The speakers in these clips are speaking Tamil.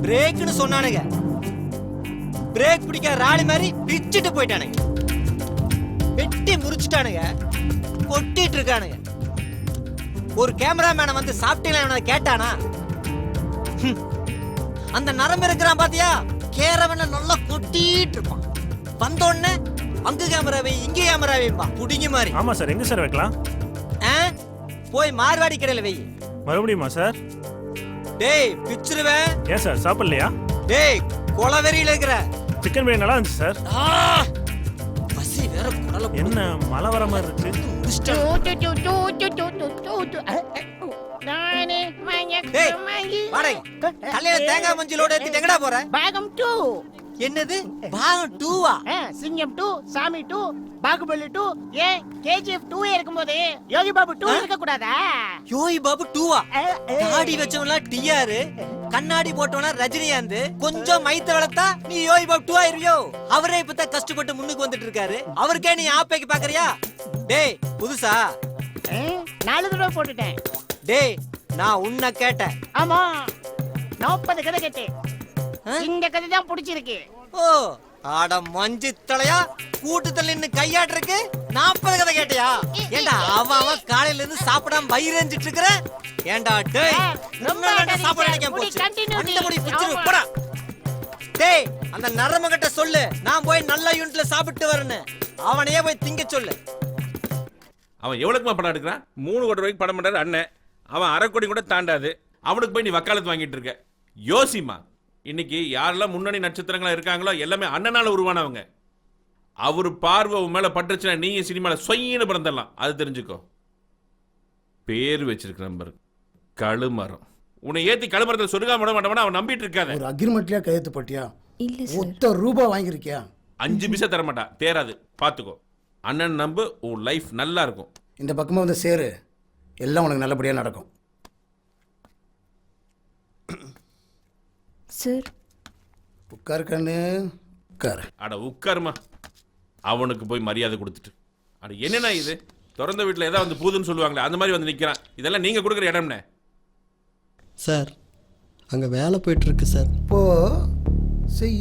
பிரேக்னு சொன்னானுங்க, பிரேக் பிடிக்க ராணி மாதிரி பிச்சுட்டு போயிட்டானுங்க. வெட்டி முறிச்சுட்டானுங்க, கொட்டிட்டு இருக்கானுங்க. ஒரு கேமராமேனை வந்து சாப்பிட்டீங்களா கேட்டானா? அந்த நரம்பு இருக்கிறான் பாத்தியா, கேரவன நல்லா கொட்டிட்டு இருப்பான். வந்தோடனே அங்க கேமராவை இங்க கேமரா வைப்பா புடிங்க மாதிரி. ஆமா சார். எங்க சார் வைக்கலாம்? போய் மார்வாடி கடையில வை. மறுபடியுமா சார்? டேய் பிச்சுருவேன். ஏன் சார் சாப்பிடலையா? டேய் கொலவெறியில இருக்கிற. சிக்கன் பிரியாணி நல்லா இருந்துச்சு சார். பசி வேற குடல. என்ன மழை வர மாதிரி இருக்கு? தேங்காய் மஞ்சளோட ஏத்திட்டு எங்கடா போற? பாகம் 2. என்னது பாகம் 2வா? சிங்கம் 2, சாமி 2, பாகுபலி 2, ஏன் கேஜிஎஃப் 2 இருக்கும்போது யோகி பாபு 2 இருக்க கூடாதா? யோகி பாபு 2வா? தாடி வச்சவனா டிஆர், கண்ணாடி போட்டவனா ரஜினிகாந்த், கொஞ்சம் மைத்த வளர்த்தா நீ யோகி பாபு 2 ஆயிருவியோ? அவரே இப்பதான் கஷ்டப்பட்டு முன்னுக்கு வந்துட்டு இருக்காரு, அவருக்கே நீ ஆப்பைக்கு பாக்குறியா? டேய் புதுசா 4 தடவை போட்டுட்டேன். டேய் நான் உன்னை கேட்டேன். ஆமா 40 கதை கேட்டேன். இந்த கதை தான் பிடிச்சிருக்கு. ஓ ஆட மஞ்சு தலையா, கூட்டத்துல நின்னு கையாட்டுறக்கு 40 கதை கேட்டியா? ஏண்டா அவன் காலையில இருந்து சாப்பிடாம வயிறஞ்சிட்டு இருக்கிற? ஏண்டா டேய் சாப்பாடு நினைக்க போச்சு. அந்த முடி பிச்சிரு போடா. டேய் அந்த நரமகட்ட சொல்லு, நான் போய் நல்ல யூனிட்ல சாப்பிட்டு வரேன்னு. அவனையே போய் திங்க சொல்லு. அவன் எவ்வளவுக்குமா படம் எடுக்கிறான்? 3 கோடி ரூபாய்க்கு படம் பண்றாரு அண்ணன். அவன் 1/2 கோடி கூட தாண்டாது. அவனுக்கு போய் நீ வக்காலத்து வாங்கிட்டு இருக்க. யோசிமா, இன்னைக்கு யாரெல்லாம் முன்னணி நட்சத்திரங்களா இருக்காங்களோ எல்லாமே அண்ணனால உருவானவங்க. அவரு பார்வை மேல பட்டுச்சுன்னா நீங்க சினிமால சொயின்னு பிறந்தரலாம். அது தெரிஞ்சுக்கோ. பேர் வச்சிருக்க நம்பர் கழுமரம். உன்னை ஏத்தி கழுமரத்தில் சொருகாம விட மாட்டவனா அவன் நம்பிட்டு இருக்காத. ஒரு அக்ரிமெண்ட்லயா கையெழுத்து போட்டியா? இல்ல சார். ₹1 வாங்கிருக்கியா? 5 பைசா தர மாட்டா, தேராது, பாத்துக்கோ. அண்ணன் நம்பு, உன் லைஃப் நல்லா இருக்கும். இந்த பக்கமா வந்து சேரு, எல்லாம் உனக்கு நல்லபடியா நடக்கும். சார் உட்கார் கண்ணு உட்கார். அட உட்காருமா. அவனுக்கு போய் மரியாதை கொடுத்துட்டு அட என்னன்னா இது? திறந்த வீட்டில் ஏதாவது வந்து பூதுன்னு சொல்லுவாங்களே அந்த மாதிரி வந்து நிற்கிறான். இதெல்லாம் நீங்கள் கொடுக்குற இடம்னே. சார் அங்கே வேலை போயிட்டுருக்கு சார். இப்போ செய்,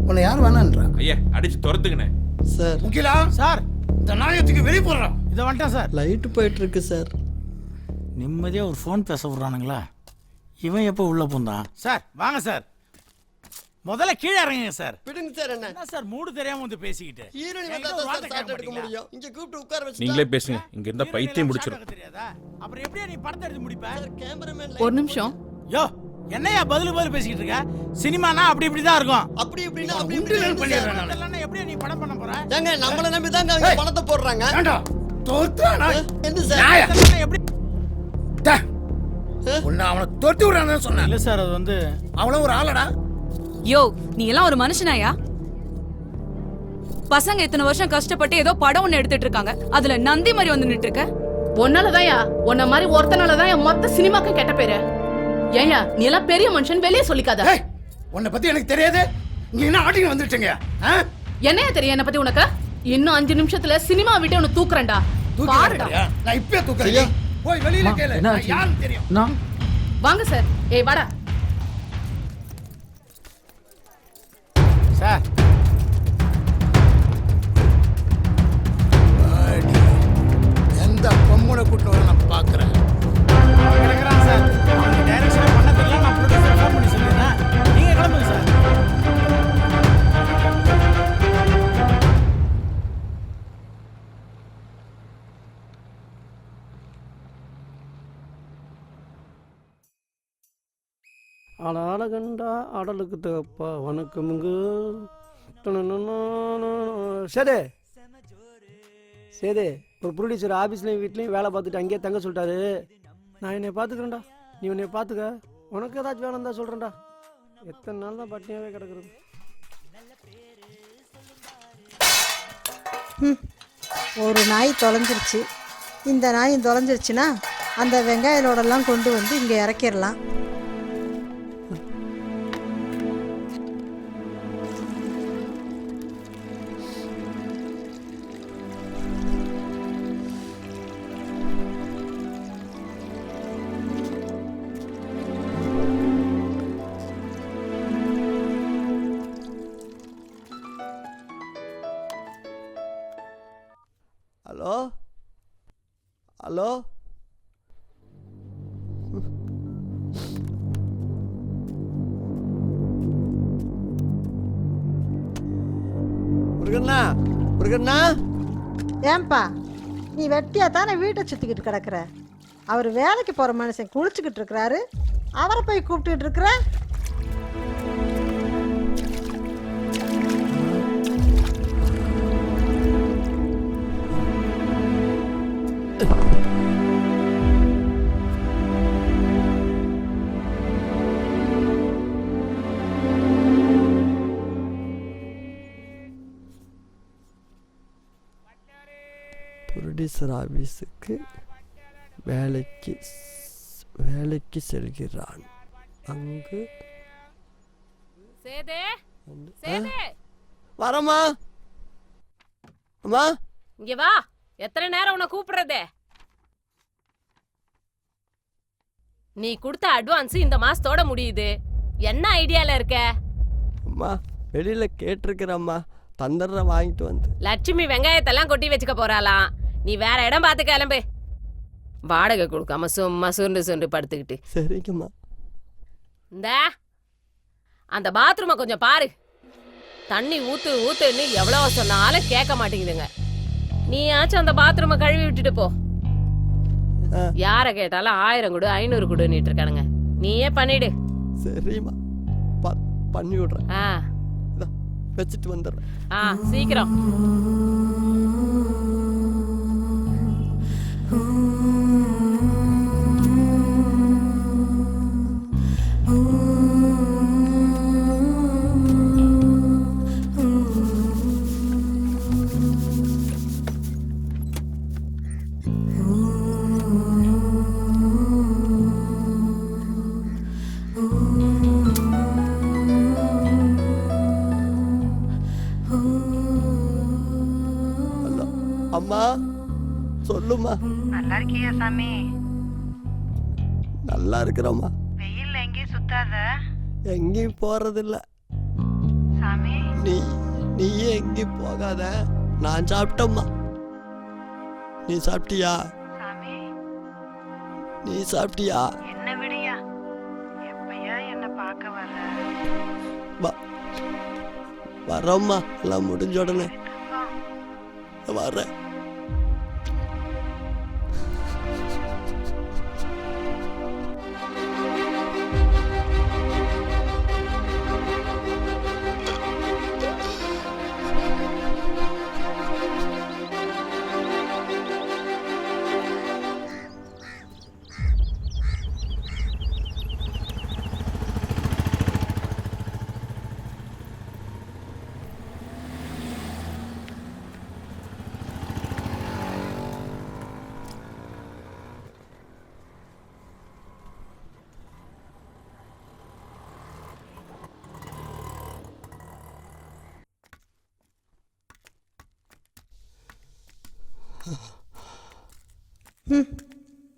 உன்னை யார் வேணான்றா? ஐயா அடிச்சு துரத்துங்கண்ணே. சார் முக்கிலா சார், இந்த நாயத்துக்கு வெளியே போடுறான். இதை வந்துட்டேன் சார். லைட்டு போயிட்டுருக்கு சார். நிம்மதியாக ஒரு ஃபோன் பேச விட்றானுங்களா? இவன் எப்போ உள்ளே பூந்தான்? சார் வாங்க சார், முதல்ல கீழே இறங்குங்க சார். விடுங்க சார். என்ன சார் மூடு தெரியாம வந்து பேசிக்கிட்டு ஹீரோயின் வந்தா தான் சார் சாப்பிட்டு எடுக்க முடியும். இங்க கூப்பிட்டு உட்கார வச்சு நீங்களே பேசுங்க, இங்க இருந்தா பைத்தியம் முடிச்சிடும். தெரியாதா? அப்புறம் எப்படியா நீ படத்தை எடுத்து முடிப்ப? கேமராமேன் ஒரு நிமிஷம். யோ என்னையா பதில் பேசிக்கிட்டு இருக்க? சினிமானா அப்படி இப்படி தான் இருக்கும். அப்படி இப்படின்னா அப்படி இப்படி பண்ணிடுறேன் நான். அதெல்லாம் எப்படியா நீ படம் பண்ண போற? ஏங்க நம்மள நம்பி தான் அங்க பணத்தை போடுறாங்க. ஏண்டா தோத்துறானா? என்ன சார் அதெல்லாம் எப்படி? உன்னை அவனை தொட்டு விடுறான்னு சொன்னேன். இல்ல சார், அது வந்து அவனும் ஒரு ஆளடா. யோ நீ எல்லாம் ஒரு மனுஷனாயா? பசங்க இத்தனை வருஷம் கஷ்டப்பட்டு ஏதோ படம் ஒண்ணு எடுத்துட்டு இருக்காங்க, அதுல நந்தி மாதிரி வந்து நின்று இருக்க. ஒன்னாலதான்யா, உன்ன மாதிரி ஒருத்தனாலதான் என் மொத்த சினிமாக்கும் கெட்ட பேரு. ஏயா நீ எல்லாம் பெரிய மனுஷன், வெளியே சொல்லிக்காத. உன்னை பத்தி எனக்கு தெரியாது. இங்க என்ன ஆட்டிங்க வந்துட்டீங்க? என்னையா தெரியும் என்ன பத்தி உனக்கு? இன்னும் 5 நிமிஷத்துல சினிமா விட்டு உன்னை தூக்குறேன்டா. பாருடா, நான் இப்பவே தூக்குறேன். போய் வெளியில கேளு, யாருக்கு தெரியும்? வாங்க சார். ஏய் வாடா சார். எந்த பொம்முனை கூட்டு வர நான் பாக்குறேன். சார் டைரக்ஷன் பண்ணதெல்லாம் நான் ப்ரொடியூசர் ஃபோன் பண்ணி சொல்லிடுறேன். நீங்க கிளம்புங்க சார். அழகண்டா அடலுக்கு தகப்பா வணக்கமுங்க. சரி சரி, ஒரு ப்ரொடியூசர் ஆஃபீஸ்லேயும் வீட்லேயும் வேலை பார்த்துட்டு அங்கேயே தங்க சொல்லிட்டாரு. நான் என்னை பார்த்துக்கிறேன்டா, நீ உன்னை பார்த்துக்க. உனக்கு ஏதாச்சும் வேலை இருந்தால் சொல்கிறேன்டா. எத்தனை நாள் தான் பட்டினியாகவே கிடக்குறது. ஒரு நாய் தொலைஞ்சிருச்சு. இந்த நாயும் தொலைஞ்சிருச்சுன்னா அந்த வெங்காயலோடெல்லாம் கொண்டு வந்து இங்கே இறக்கிடலாம். ஹலோ முருகண்ணா முருகண்ணா ஏன்பா நீ வெட்டியா தானே வீட்டை சுத்திக்கிட்டு கிடக்குற? அவர் வேலைக்கு போற மனுஷன் குளிச்சுக்கிட்டு இருக்கிறாரு, அவரை போய் கூப்பிட்டுக்கிட்டு இருக்கிற. ப்ரொடியூசர் ஆபீஸுக்கு வேலைக்கு செல்கிறான். அங்கு வரமா அம்மா, இங்க வா. எத்தனை நேரம் உன்னை கூப்பிடுறதே? நீ கொடுத்த அட்வான்ஸ் இந்த மாசத்தோட முடியுது. என்ன ஐடியால இருக்க? அம்மா வெளியில கேட்டிருக்கிறம்மா, தந்துடுற வாங்கிட்டு வந்து. லட்சுமி வெங்காயத்தெல்லாம் கொட்டி வச்சுக்க போறாளாம். நீ வேற இடம் பார்த்து கிளம்பு. வாடகை கொடுக்காம சும்மா சுருண்டு சுருண்டு படுத்துக்கிட்டு. சரிங்கம்மா. இந்த அந்த பாத்ரூமை கொஞ்சம் பாரு. தண்ணி ஊத்து ஊத்துன்னு எவ்வளவு சொன்னாலும் கேட்க மாட்டேங்குதுங்க. நீயாச்சும் அந்த பாத்ரூமை கழுவி விட்டுட்டு போ. யார கேட்டாலும் 1000 கொடு 500 கொடுன்னுட்டு இருக்கானுங்க. நீயே பண்ணிடு. சரிம்மா, பண்ணி விடுறேன். வச்சுட்டு வந்துடுறேன். சீக்கிரம். அம்மா சொல்லுமா. நல்லா இருக்கியா சாமி? நல்லா இருக்கிறோம்மா. வெயில்ல எங்கேயும் சுத்தாத. எங்கேயும் போறதில்ல சாமி. நீயே எங்கேயும் போகாத. நான் சாப்பிட்டம்மா. நீ சாப்பிட்டியா? சாமி நீ சாப்பிட்டியா? என்ன விடியா? எப்பயா என்ன பார்க்க வர? வரோம்மா, எல்லாம் முடிஞ்ச உடனே வரேன்.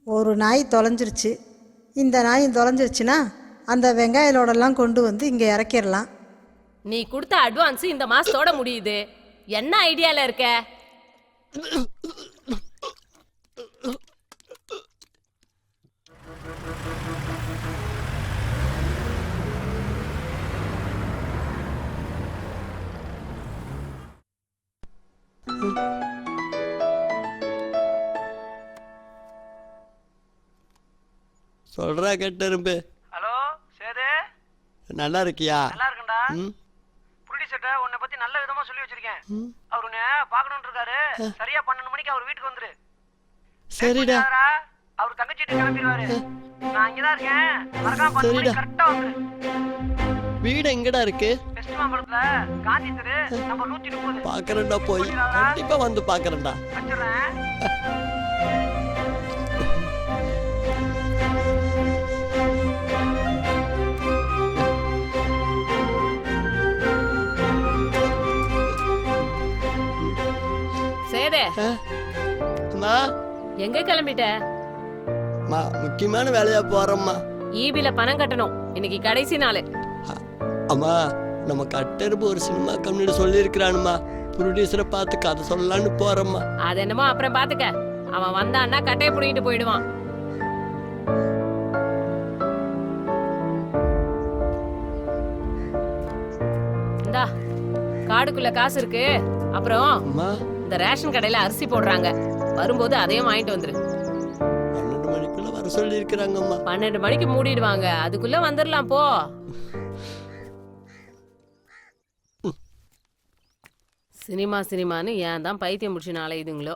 ஒரு நாய் தொலைஞ்சிருச்சு. இந்த நாயும் தொலைஞ்சிருச்சுன்னா அந்த வெங்காயலோடெல்லாம் கொண்டு வந்து இங்கே இறக்கிடலாம். நீ கொடுத்த அட்வான்ஸ் இந்த மாசத்தோட முடியுது. என்ன ஐடியால இருக்க? சொல்றா கேட்டரும்பு. ஹலோ சேது, நல்லா இருக்கியா? நல்லா இருக்கேன்டா. ப்ரொடியூசர்ட்ட உன்னை பத்தி நல்ல விதமா சொல்லி வச்சிருக்கேன். அவர் உன்னை பார்க்கணும்னு இருக்காரு. சரியா 12 மணிக்கு அவர் வீட்டுக்கு வந்துரு. சரிடா. அவர் தங்கச்சி வீட்டுக்கு கிளம்பிடுவாரு. நான் இங்கதான் இருக்கேன். மறக்காம 10 மணிக்கு கரெக்டா வந்துரு. வீடு எங்கடா இருக்கு? வெஸ்ட் மாம்பலத்துல காந்தி தெரு நம்பர் 130. பாக்குறேன்டா, போய் கண்டிப்பா வந்து பாக்குறேன்டா. வச்சிடுறேன். சேதே, அம்மா எங்க கிளம்பிட்ட? முக்கியமான வேலையா போறோம்மா. ஈபில பணம் கட்டணும். இன்னைக்கு கடைசி நாள். அம்மா நம்ம கட்டரும்பு ஒரு சினிமா கம்பெனியில சொல்லி இருக்கிறானுமா. ப்ரொடியூசரை பார்த்து கதை சொல்லலான்னு போறோம்மா. அது என்னமோ அப்புறம் பாத்துக்க. அவன் வந்தான்னா கட்டையை புடிங்கிட்டு போயிடுவான். இந்தா காடுக்குள்ள காசு இருக்கு. அப்புறம் அம்மா இந்த ரேஷன் கடையில அரிசி போடுறாங்க, வரும்போது அதையும் வாங்கிட்டு வந்துரு. 12 மணிக்குள்ள வர சொல்லி இருக்கிறாங்கம்மா. 12 மணிக்கு மூடிடுவாங்க, அதுக்குள்ள வந்துடலாம் போ. சினிமான்னு ஏன் தான் பைத்தியம் முடிச்சு நாளையுதுங்களோ.